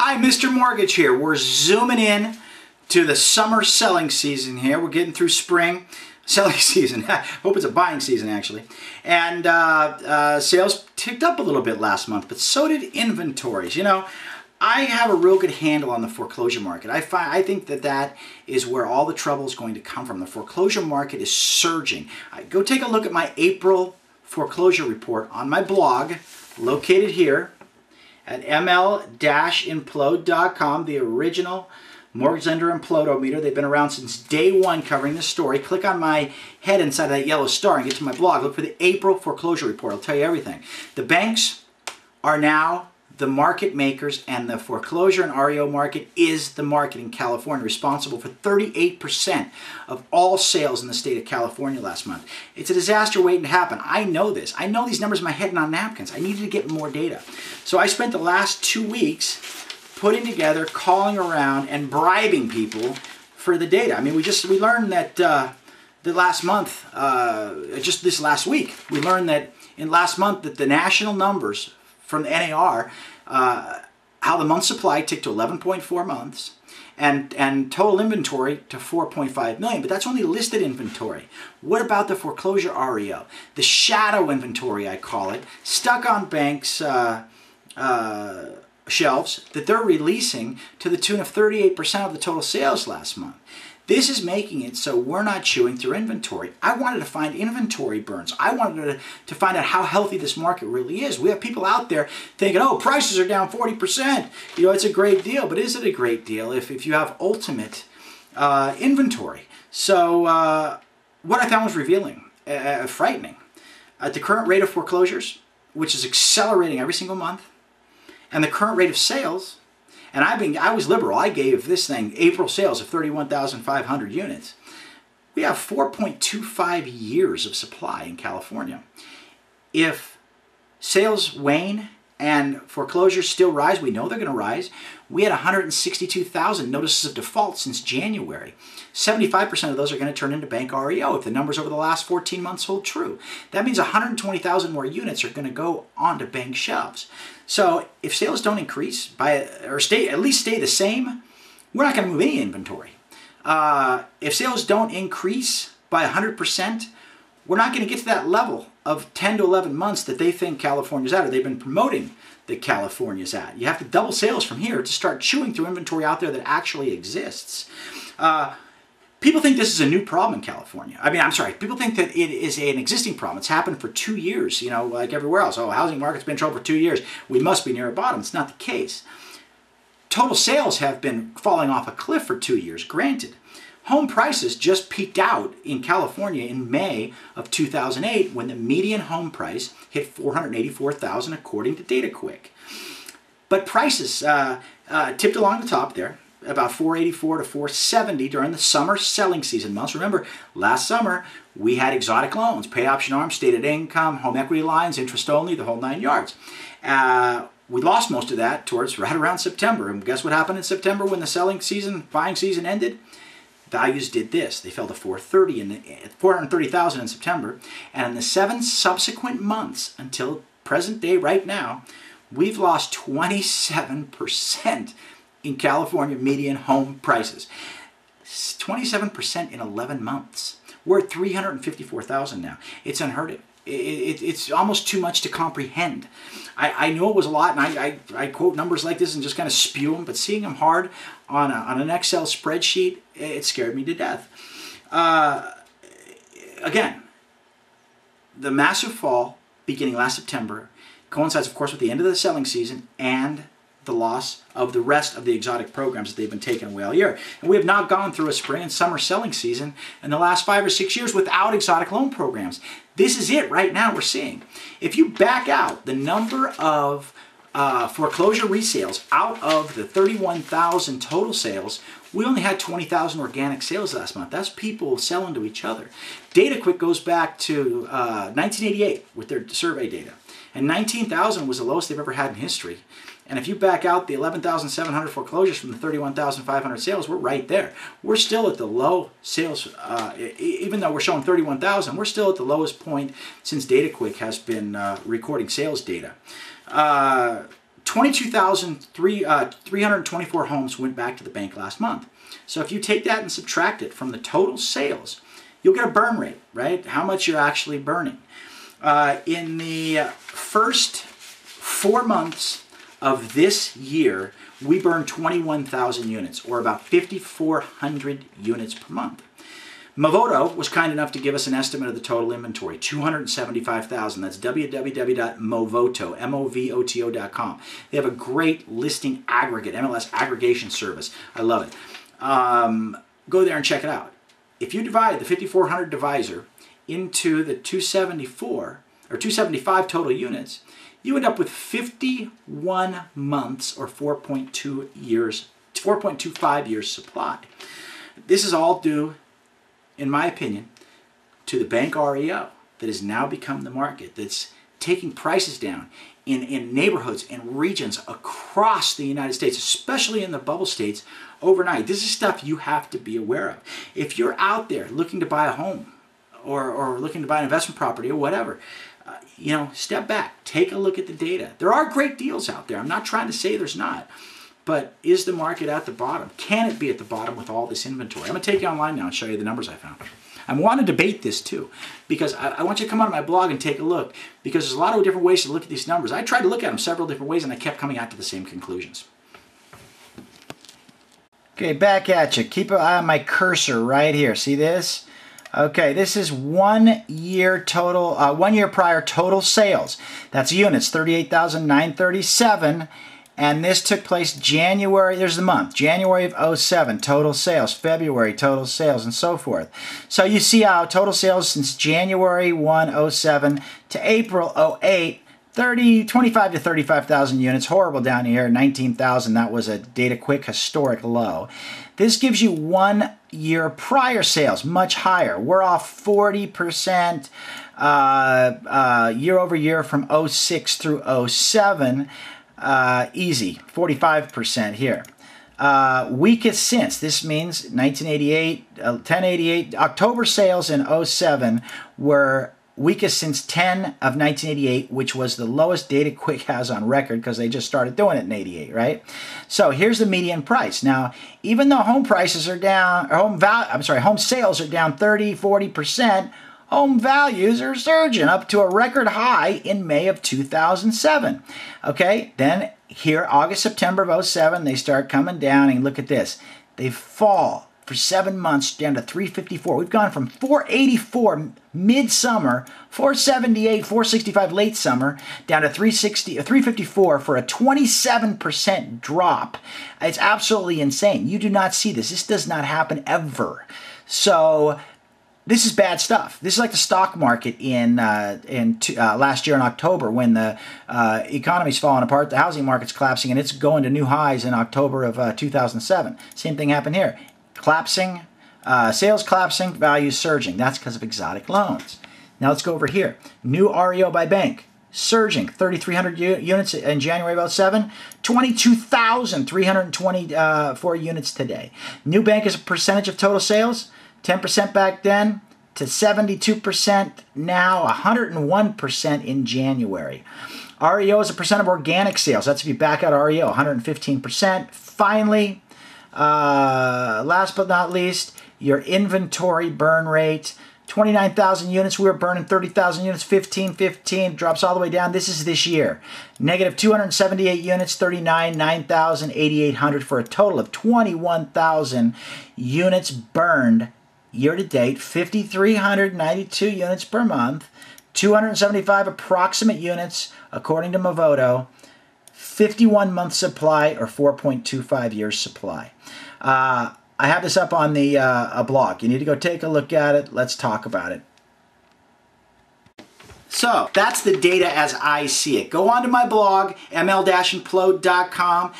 Hi, Mr. Mortgage here. We're zooming in to the summer selling season here. We're getting through spring selling season. I hope it's a buying season, actually. And sales ticked up a little bit last month, but so did inventories. You know, I have a real good handle on the foreclosure market. I think that is where all the trouble is going to come from. The foreclosure market is surging. Go take a look at my April foreclosure report on my blog, located here at ml-implode.com, the original mortgage lender implodometer. They've been around since day one covering this story. Click on my head inside that yellow star and get to my blog. Look for the April foreclosure report. I'll tell you everything. The banks are now the market makers, and the foreclosure and REO market is the market in California, responsible for 38% of all sales in the state of California last month. It's a disaster waiting to happen. I know this. I know these numbers in my head and on napkins. I needed to get more data. So I spent the last 2 weeks putting together, calling around, and bribing people for the data. I mean, we learned that the last month, just this last week, we learned that in last month that the national numbers from the NAR, how the month supply ticked to 11.4 months and total inventory to 4.5 million, but that's only listed inventory. What about the foreclosure REO? The shadow inventory, I call it, stuck on banks' shelves that they're releasing to the tune of 38% of the total sales last month. This is making it so we're not chewing through inventory. I wanted to find inventory burns. I wanted to find out how healthy this market really is. We have people out there thinking, oh, prices are down 40%. You know, it's a great deal. But is it a great deal if you have ultimate inventory? So what I found was frightening. At the current rate of foreclosures, which is accelerating every single month, and the current rate of sales, and I was liberal. I gave this thing April sales of 31,500 units. We have 4.25 years of supply in California. If sales wane and foreclosures still rise, we know they're going to rise. We had 162,000 notices of default since January. 75% of those are going to turn into bank REO if the numbers over the last 14 months hold true. That means 120,000 more units are going to go onto bank shelves. So if sales don't increase at least stay the same, we're not going to move any inventory. If sales don't increase by 100%, we're not going to get to that level of 10 to 11 months that they think California's at, or they've been promoting that California's at. You have to double sales from here to start chewing through inventory out there that actually exists. People think this is a new problem in California. I mean, I'm sorry, people think that it is an existing problem. It's happened for 2 years, you know, like everywhere else. Oh, housing market's been in trouble for 2 years. We must be near a bottom. It's not the case. Total sales have been falling off a cliff for 2 years, granted. Home prices just peaked out in California in May of 2008 when the median home price hit $484,000 according to DataQuick. But prices tipped along the top there, about $484 to $470 during the summer selling season months. Remember, last summer we had exotic loans, pay option arms, stated income, home equity lines, interest only, the whole 9 yards. We lost most of that towards right around September. And guess what happened in September when the selling season, buying season ended? Values did this. They fell to 430,000 in September, and in the 7 subsequent months until present day right now, we've lost 27% in California median home prices. 27% in 11 months. We're at 354,000 now. It's unheard of. It's almost too much to comprehend. I know it was a lot, and I quote numbers like this and just kind of spew them, but seeing them hard on an Excel spreadsheet, it scared me to death. Again, the massive fall beginning last September coincides, of course, with the end of the selling season and the loss of the rest of the exotic programs that they've been taking away all year. And we have not gone through a spring and summer selling season in the last 5 or 6 years without exotic loan programs. This is it right now we're seeing. If you back out the number of foreclosure resales out of the 31,000 total sales, we only had 20,000 organic sales last month. That's people selling to each other. DataQuick goes back to 1988 with their survey data. And 19,000 was the lowest they've ever had in history. And if you back out the 11,700 foreclosures from the 31,500 sales, we're right there. We're still at the low sales, even though we're showing 31,000, we're still at the lowest point since DataQuick has been recording sales data. 22,324 homes went back to the bank last month. So if you take that and subtract it from the total sales, you'll get a burn rate, right? How much you're actually burning. In the first 4 months of this year, we burned 21,000 units, or about 5,400 units per month. Movoto was kind enough to give us an estimate of the total inventory, 275,000. That's www.movoto.com. They have a great listing aggregate, MLS aggregation service. I love it. Go there and check it out. If you divide the 5,400 divisor into the 274 or 275 total units, you end up with 51 months or 4.25 years supply. This is all due, in my opinion, to the bank REO that has now become the market, that's taking prices down in neighborhoods and regions across the United States, especially in the bubble states, overnight. This is stuff you have to be aware of. If you're out there looking to buy a home or looking to buy an investment property or whatever, step back, take a look at the data. There are great deals out there. I'm not trying to say there's not. But is the market at the bottom? Can it be at the bottom with all this inventory? I'm going to take you online now and show you the numbers I found. I want to debate this too, because I want you to come onto my blog and take a look, because there's a lot of different ways to look at these numbers. I tried to look at them several different ways and I kept coming out to the same conclusions. Okay, back at you. Keep an eye on my cursor right here. See this? Okay, this is 1 year total, 1 year prior total sales. That's units, 38,937. And this took place January, there's the month, January of 07, total sales, February, total sales, and so forth. So you see how total sales since January 1, 07 to April 08, 25 to 35,000 units, horrible down here, 19,000, that was a data quick historic low. This gives you 1 year prior sales, much higher. We're off 40% year over year from 06 through 07. Easy, 45% here. Weakest since, this means 1988, 1088, October sales in 07 were weakest since 10 of 1988, which was the lowest data Quick has on record because they just started doing it in 88, right? So here's the median price. Now, even though home prices are down, or home sales are down 30, 40%, home values are surging up to a record high in May of 2007. Okay, then here, August, September of 07, they start coming down, and look at this. They fall for 7 months down to 354. We've gone from 484 midsummer, 478, 465 late summer, down to 354 for a 27% drop. It's absolutely insane. You do not see this. This does not happen ever. So this is bad stuff. This is like the stock market in last year in October, when the economy's falling apart, the housing market's collapsing, and it's going to new highs in October of 2007. Same thing happened here. Collapsing, sales collapsing, values surging. That's because of exotic loans. Now let's go over here. New REO by bank, surging, 3,300 units in January of 07, 22,324 units today. New bank as a percentage of total sales, 10% back then to 72% now, 101% in January. REO is a percent of organic sales. That's if you back out REO, 115%. Finally, last but not least, your inventory burn rate, 29,000 units. We were burning 30,000 units, 15, drops all the way down. This is this year. Negative 278 units, 9,800 for a total of 21,000 units burned year to date, 5,392 units per month, 275 approximate units according to Movoto, 51 month supply or 4.25 years supply. I have this up on the blog. You need to go take a look at it. Let's talk about it. So that's the data as I see it. Go onto my blog, ml-implode.com.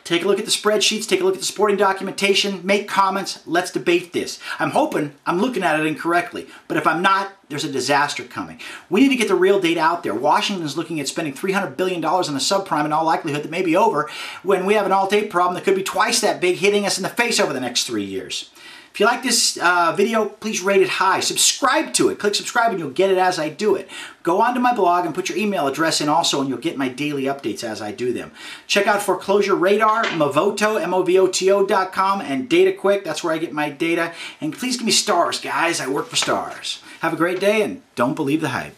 Take a look at the spreadsheets, take a look at the supporting documentation, make comments, let's debate this. I'm hoping I'm looking at it incorrectly, but if I'm not, there's a disaster coming. We need to get the real data out there. Washington's looking at spending $300 billion on a subprime in all likelihood that may be over, when we have an Alt-8 problem that could be twice that big hitting us in the face over the next 3 years. If you like this video, please rate it high. Subscribe to it. Click subscribe and you'll get it as I do it. Go onto my blog and put your email address in also, and you'll get my daily updates as I do them. Check out Foreclosure Radar, Movoto, movoto.com, and DataQuick. That's where I get my data. And please give me stars, guys. I work for stars. Have a great day, and don't believe the hype.